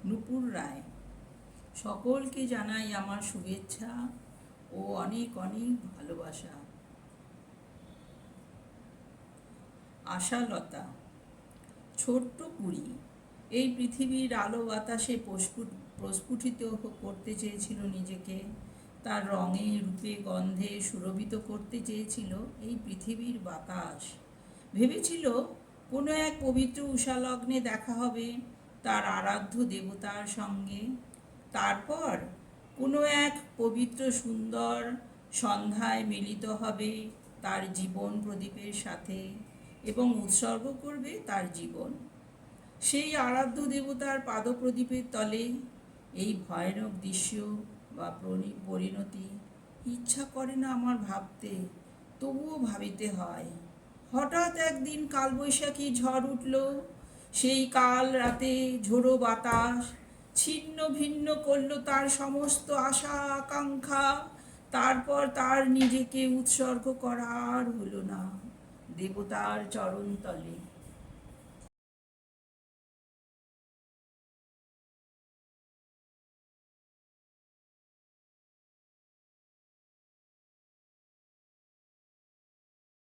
নুপুর রায়। সকলকে জানাই আমার শুভেচ্ছা ও অনেক অনেক ভালোবাসা। আশালতা। ছোট্ট কুড়ি এই পৃথিবীর আলো বাতাসে প্রস্ফুটিত করতে চেয়েছিল নিজেকে, তার রঙে রূপে গন্ধে সুরভিত করতে চেয়েছিল এই পৃথিবীর বাতাস। ভেবেছিল কোনো এক পবিত্র উষালগ্নে দেখা হবে তার আরাধ্য দেবতার সঙ্গে, তারপর কোনো এক পবিত্র সুন্দর সন্ধ্যায় মিলিত হবে তার জীবন প্রদীপের সাথে এবং উৎসর্গ করবে তার জীবন সেই আরাধ্য দেবতার পাদপ্রদীপের তলে। এই ভয়ানক দৃশ্য বা পরিণতি ইচ্ছা করে না আমার ভাবতে, তবুও ভাবিতে হয়। হঠাৎ একদিন কালবৈশাখী ঝড় উঠল। সেই কাল রাতে ঝোড়ো বাতাস ছিন্ন ভিন্ন করল তার সমস্ত আশা আকাঙ্ক্ষা। তারপর তার নিজেকে উৎসর্গ করার হলো না দেবতার চরণতলে।